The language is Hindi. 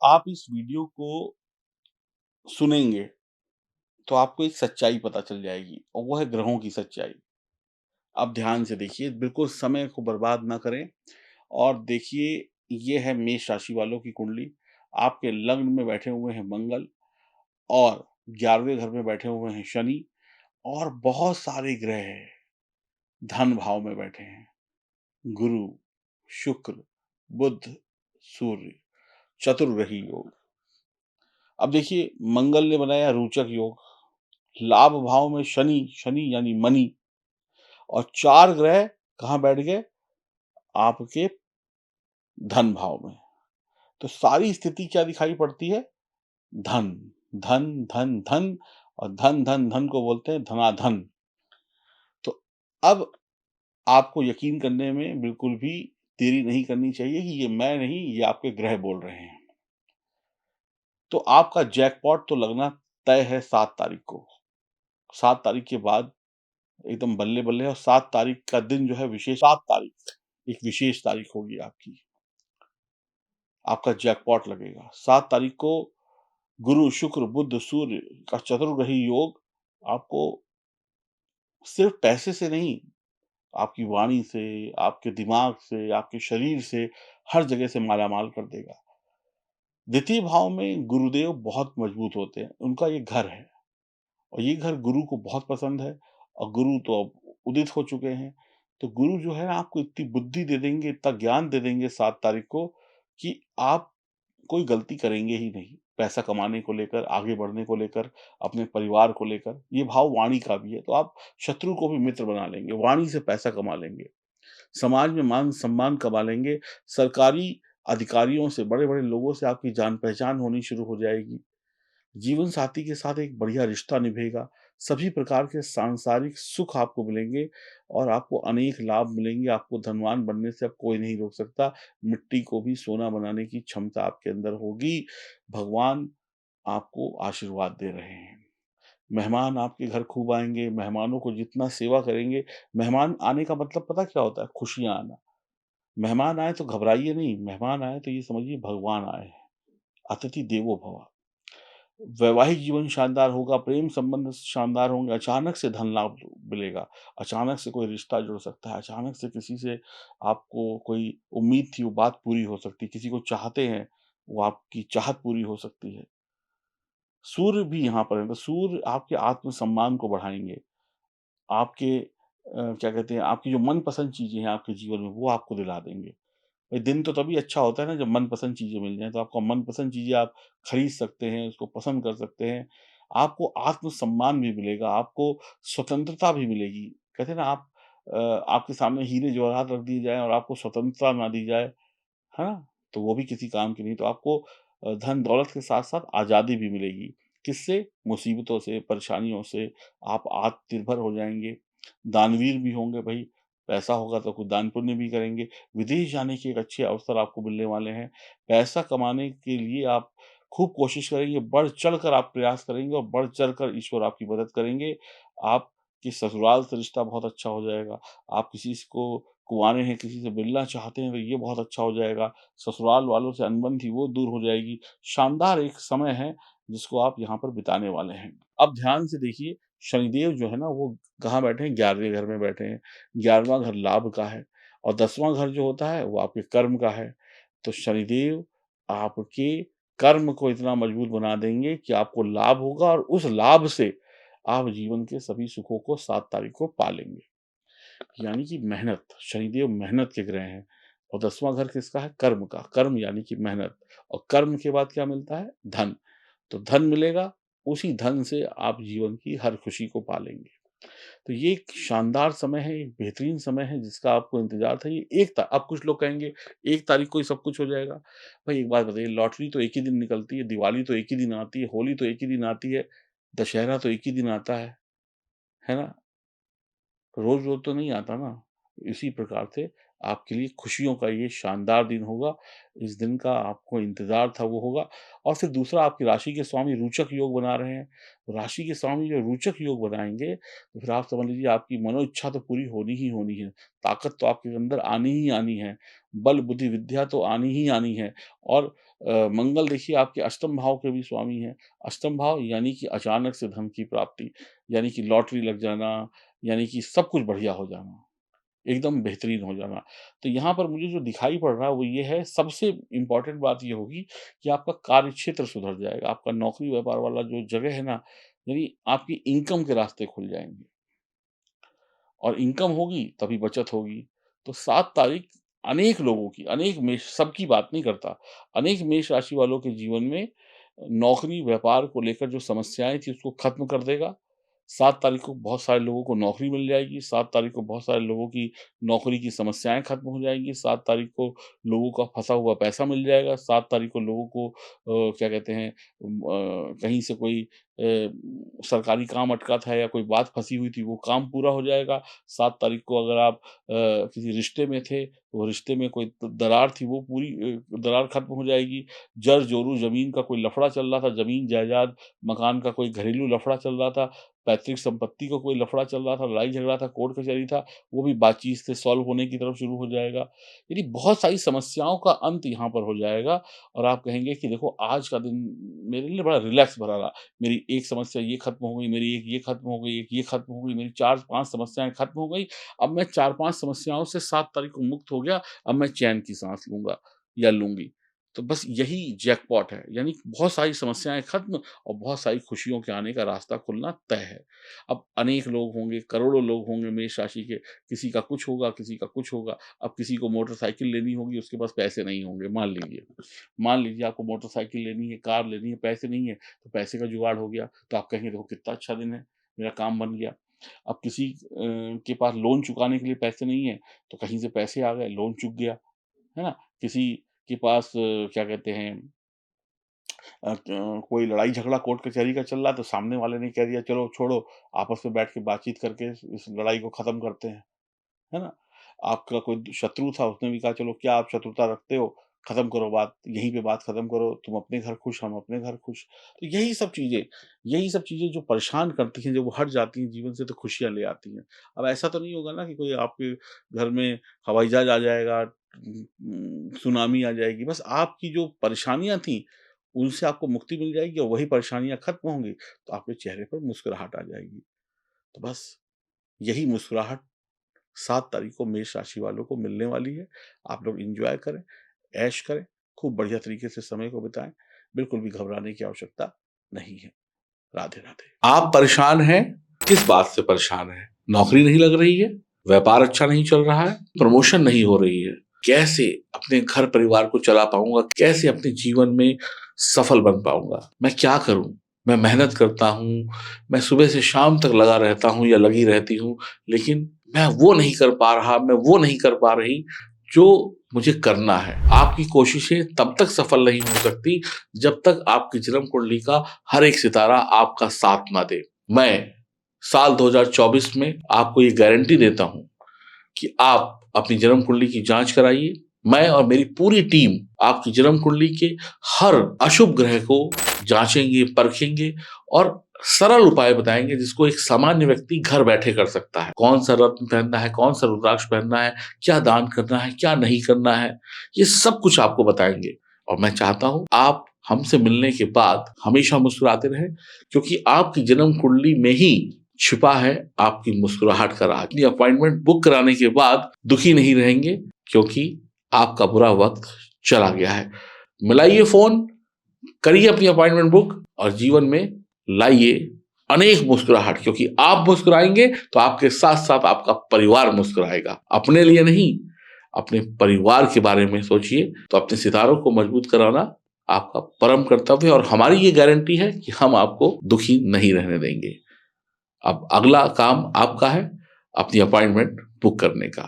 आप इस वीडियो को सुनेंगे, तो आपको एक सच्चाई पता चल जाएगी और वो है ग्रहों की सच्चाई। आप ध्यान से देखिए, बिल्कुल समय को बर्बाद ना करें और देखिए, ये है मेष राशि वालों की कुंडली। आपके लग्न में बैठे हुए हैं मंगल और 11वें घर में बैठे हुए हैं शनि और बहुत सारे ग्रह धन भाव में बैठे हैं। गुरु, शुक्र, बुध, सूर्य, चतुर्ग्रही योग। अब देखिए, मंगल ने बनाया रोचक योग, लाभ भाव में शनि, शनि यानी मनी, और 4 ग्रह कहाँ बैठ गए? आपके धन भाव में। तो सारी स्थिति क्या दिखाई पड़ती है? धन, धन, धन, धन, और धन, धन, धन को बोलते हैं धनाधन। तो अब आपको यकीन करने में बिल्कुल भी देरी नहीं करनी चाहिए कि ये मैं नहीं, ये आपके ग्रह बोल रहे हैं। तो आपका जैकपॉट तो लगना तय है 7 तारीख को। 7 तारीख के बाद एकदम बल्ले-बल्ले, और 7 तारीख का दिन जो है विशेष, 7 तारीख एक विशेष तारीख होगी आपकी। आपका जैकपॉट लगेगा। 7 तारीख को गुरु, शुक्र, बुध, सूर्य का चतुर्ग्रही योग आपको सिर्फ़ पैसे से नहीं, आपकी वाणी से, आपके दिमाग से, आपके शरीर से, हर जगह से मालामाल कर देगा। द्वितीय भाव में गुरुदेव बहुत मज़बूत होते हैं, उनका ये घर है और ये घर गुरु को बहुत पसंद है और गुरु तो अब उदित हो चुके हैं। तो गुरु जो है ना, आपको इतनी बुद्धि दे देंगे, इतना ज्ञान दे देंगे 7 तारीख को कि आप कोई गलती करेंगे ही नहीं। पैसा कमाने को लेकर, आगे बढ़ने को लेकर, अपने परिवार को लेकर, ये भाव वाणी का भी है, तो आप शत्रु को भी मित्र बना लेंगे, वाणी से पैसा कमा लेंगे, समाज में मान-सम्मान कमा लेंगे, सरकारी अधिकारियों से, बड़े-बड़े लोगों से आपकी जान-पहचान होनी शुरू हो जाएगी। जीवन साथी के साथ एक बढ़िया रिश्ता निभेगा, सभी प्रकार के सांसारिक सुख आपको मिलेंगे और आपको अनेक लाभ मिलेंगे, आपको धनवान बनने से अब कोई नहीं रोक सकता, मिट्टी को भी सोना बनाने की क्षमता आपके अंदर होगी, भगवान आपको आशीर्वाद दे रहे हैं। मेहमान आपके घर खूब आएँगे, मेहमानों को जितना सेवा करेंगे, मेहमान आने का मतलब पता क्या होता है? खुशियाँ आना। मेहमान आए तो घबराइए नहीं, मेहमान आए तो ये समझिए भगवान आए हैं, अतिथि देवो भव। वैवाहिक जीवन शानदार होगा, प्रेम संबंध शानदार होंगे, अचानक से धन लाभ मिलेगा, अचानक से कोई रिश्ता जुड़ सकता है, अचानक से किसी से आपको कोई उम्मीद थी, वो बात पूरी हो सकती है, किसी को चाहते हैं, वो आपकी चाहत पूरी हो सकती है। सूर्य भी यहाँ पर है, तो सूर्य आपके आत्मसम्मान को बढ़ाएँगे, आपके क्या कहते हैं, आपकी जो मनपसंद चीज़ें हैं आपके जीवन में, वो आपको दिला देंगे। भाई, दिन तो तभी अच्छा होता है ना जब मनपसंद चीज़ें मिल जाएँ, तो आपको मनपसंद चीज़ें आप खरीद सकते हैं, उसको पसंद कर सकते हैं। आपको आत्मसम्मान भी मिलेगा, आपको स्वतंत्रता भी मिलेगी। कहते हैं ना, आपके सामने हीरे जवाहरात रख दिए जाएँ और आपको स्वतंत्रता ना दी जाए, है ना? तो वो भी किसी काम की नहीं। तो आपको धन-दौलत के साथ-साथ आज़ादी भी मिलेगी। किससे? मुसीबतों से, परेशानियों से आप आत्मनिर्भर हो जाएँगे। दानवीर भी होंगे भई, पैसा होगा तो कुछ दान पुण्य भी करेंगे। विदेश जाने के एक अच्छे अवसर आपको मिलने वाले हैं। पैसा कमाने के लिए आप खूब कोशिश करेंगे, बढ़-चढ़ कर आप प्रयास करेंगे और बढ़-चढ़ कर ईश्वर आपकी मदद करेंगे। आपके ससुराल से रिश्ता बहुत अच्छा हो जाएगा। आप किसी स को कुँवारे हैं, किसी से मिलना चाहते हैं तो ये बहुत अच्छा हो जाएगा। ससुराल वालों से अनबन थी वो दूर हो जाएगी। शानदार एक समय है जिसको आप यहाँ पर बिताने वाले हैं। अब ध्यान से देखिए, शनिदेव जो है ना, वो कहाँ बैठे हैं? 11वें घर में बैठे हैं। 11वाँ घर लाभ का है और 10वाँ घर जो होता है वो आपके कर्म का है। तो शनिदेव आपके कर्म को इतना मजबूत बना देंगे कि आपको लाभ होगा और उस लाभ से आप जीवन के सभी सुखों को 7 तारीख को पा लेंगे। यानी कि मेहनत, शनिदेव मेहनत के ग्रह हैं और 10वाँ घर किसका है? कर्म का। कर्म यानी कि मेहनत, और कर्म के बाद क्या मिलता है? धन। तो धन मिलेगा, उसी धन से आप जीवन की हर खुशी को पालेंगे। तो ये एक शानदार समय है, एक बेहतरीन समय है जिसका आपको इंतज़ार था। ये एक ता अब कुछ लोग कहेंगे 1 तारीख को ही सब कुछ हो जाएगा। भाई, एक बात बताइए, लॉटरी तो एक ही दिन निकलती है, दिवाली तो एक ही दिन आती है, होली तो एक ही दिन आती है, दशहरा तो एक ही दिन आता है ना? रोज़-रोज़ तो नहीं आता ना। इसी प्रकार से आपके लिए खुशियों का ये शानदार दिन होगा। इस दिन का आपको इंतज़ार था वो होगा। और फिर दूसरा, आपकी राशि के स्वामी रोचक योग बना रहे हैं। तो राशि के स्वामी जो रोचक योग बनाएँगे, तो फिर आप समझ लीजिए आपकी मनोइच्छा तो पूरी होनी ही होनी है। ताकत तो आपके अंदर आनी ही आनी है। बल, बुद्धि, विद्या तो आनी ही आनी है। और मंगल देखिए आपके अष्टम भाव के भी स्वामी हैं। अष्टम भाव यानी कि अचानक से धन की प्राप्ति, यानी कि लॉटरी लग जाना, यानी कि सब कुछ बढ़िया हो जाना, एकदम बेहतरीन हो जाना। तो यहाँ पर मुझे जो दिखाई पड़ रहा है वो ये है, सबसे इम्पोर्टेंट बात ये होगी कि आपका कार्यक्षेत्र सुधर जाएगा। आपका नौकरी-व्यापार वाला जो जगह है ना, यानी आपकी इनकम के रास्ते खुल जाएँगे। और इनकम होगी तभी बचत होगी। तो 7 तारीख अनेक लोगों की, अनेक मेष, सबकी बात नहीं करता, अनेक मेष राशि वालों के जीवन में नौकरी, व्यापार को लेकर जो समस्याएँ थी उसको खत्म कर देगा। 7 तारीख को बहुत सारे लोगों को नौकरी मिल जाएगी, 7 तारीख को बहुत सारे लोगों की नौकरी की समस्याएँ खत्म हो जाएँगी, 7 तारीख को लोगों का फँसा हुआ पैसा मिल जाएगा, 7 तारीख को लोगों को क्या कहते हैं, कहीं से कोई सरकारी काम अटका था या कोई बात फँसी हुई थी, वो काम पूरा हो जाएगा। 7 तारीख को अगर आप किसी रिश्ते में थे, तो वो रिश्ते में कोई दरार थी, वो पूरी दरार खत्म हो जाएगी। जर-जोरू ज़मीन का कोई लफड़ा चल रहा था, ज़मीन जायदाद, मकान का कोई घरेलू लफड़ा चल रहा था, पैतृक संपत्ति का कोई लफड़ा चल रहा था, लड़ाई-झगड़ा था, कोर्ट कचहरी था, वो भी बातचीत से सॉल्व होने की तरफ शुरू हो जाएगा। यानी बहुत सारी समस्याओं का अंत यहाँ पर हो जाएगा और आप कहेंगे कि देखो आज का दिन मेरे लिए बड़ा रिलैक्स भरा रहा। मेरी एक समस्या ये खत्म हो गई, मेरी एक ये खत्म हो गई, एक ये खत्म हो गई, मेरी 4-5 समस्याएँ खत्म हो गई। अब मैं 4-5 समस्याओं से 7 तारीख को मुक्त हो गया, अब मैं चैन की साँस लूँगा या लूँगी। तो बस यही जैकपॉट है, यानी बहुत सारी समस्याएँ खत्म और बहुत सारी खुशियों के आने का रास्ता खुलना तय है। अब अनेक लोग होंगे, करोड़ों लोग होंगे मेष राशि के, किसी का कुछ होगा, किसी का कुछ होगा। अब किसी को मोटरसाइकिल लेनी होगी, उसके पास पैसे नहीं होंगे, मान लीजिए। मान लीजिए आपको मोटरसाइकिल लेनी है, कार लेनी है, पैसे नहीं है, तो पैसे का जुगाड़ हो गया, तो आप कहेंगे देखो कितना अच्छा दिन है, मेरा काम बन गया। अब किसी के पास लोन चुकाने के लिए पैसे नहीं है, तो कहीं से पैसे आ गए, लोन चुक गया, है ना? किसी के पास क्या कहते हैं, कोई लड़ाई झगड़ा कोर्ट कचहरी का चल रहा है, तो सामने वाले ने कह दिया चलो छोड़ो, आपस में बैठ के बातचीत करके इस लड़ाई को खत्म करते हैं। है ना? आपका कोई शत्रु था, उसने भी कहा चलो क्या आप शत्रुता रखते हो, खत्म करो बात, यहीं पे बात खत्म करो, तुम अपने घर खुश, हम अपने घर खुश। तो यही सब चीज़ें जो परेशान करती हैं, जब वो हट जाती हैं जीवन से तो खुशियाँ ले आती हैं। अब ऐसा तो नहीं होगा ना कि कोई आपके घर में हवाई जहाज आ जाएगा, सुनामी आ जाएगी, बस आपकी जो परेशानियाँ थी, उनसे आपको मुक्ति मिल जाएगी और वही परेशानियाँ खत्म होंगी, तो आपके चेहरे पर मुस्कुराहट आ जाएगी। तो बस यही मुस्कुराहट 7 तारीख को मेष राशि वालों को मिलने वाली है। आप लोग एन्जॉय करें, ऐश करें, खूब बढ़िया तरीके से समय को बिताएँ। बिल्कुल भी घबराने की आवश्यकता नहीं है। राधे-राधे। आप परेशान हैं? किस बात से परेशान हैं? नौकरी नहीं लग रही है? व्यापार अच्छा नहीं चल रहा है? प्रमोशन नहीं हो रही है? कैसे अपने घर परिवार को चला पाऊँगा? कैसे अपने जीवन में सफल बन पाऊँगा? मैं क्या करूँ? मैं मेहनत करता हूँ, मैं सुबह से शाम तक लगा रहता हूँ या लगी रहती हूँ, लेकिन मैं वो नहीं कर पा रहा, मैं वो नहीं कर पा रही जो मुझे करना है। आपकी कोशिशें तब तक सफल नहीं हो सकती जब तक आपकी जन्म कुंडली का हर एक सितारा आपका साथ ना दे। मैं साल 2024 में आपको ये गारंटी देता हूँ कि आप अपनी जन्म कुंडली की जांच कराइए। मैं और मेरी पूरी टीम आपकी जन्म कुंडली के हर अशुभ ग्रह को जांचेंगे, परखेंगे और सरल उपाय बताएंगे जिसको एक सामान्य व्यक्ति घर बैठे कर सकता है। कौन सा रत्न पहनना है, कौन सा रुद्राक्ष पहनना है, क्या दान करना है, क्या नहीं करना है, ये सब कुछ आपको बताएंगे। और मैं चाहता हूं आप हमसे मिलने के बाद हमेशा मुस्कुराते रहें, क्योंकि आपकी जन्म कुंडली में ही छिपा है आपकी मुस्कुराहट का राज। अपनी अपॉइंटमेंट बुक कराने के बाद दुखी नहीं रहेंगे, क्योंकि आपका बुरा वक्त चला गया है। मिलाइए फोन, करिए अपनी अपॉइंटमेंट बुक और जीवन में लाइए अनेक मुस्कुराहट, क्योंकि आप मुस्कुराएंगे तो आपके साथ साथ आपका परिवार मुस्कुराएगा। अपने लिए नहीं, अपने परिवार के बारे में सोचिए। तो अपने सितारों को मजबूत कराना आपका परम कर्तव्य है और हमारी ये गारंटी है कि हम आपको दुखी नहीं रहने देंगे। अब अगला काम आपका है अपनी अपॉइंटमेंट बुक करने का।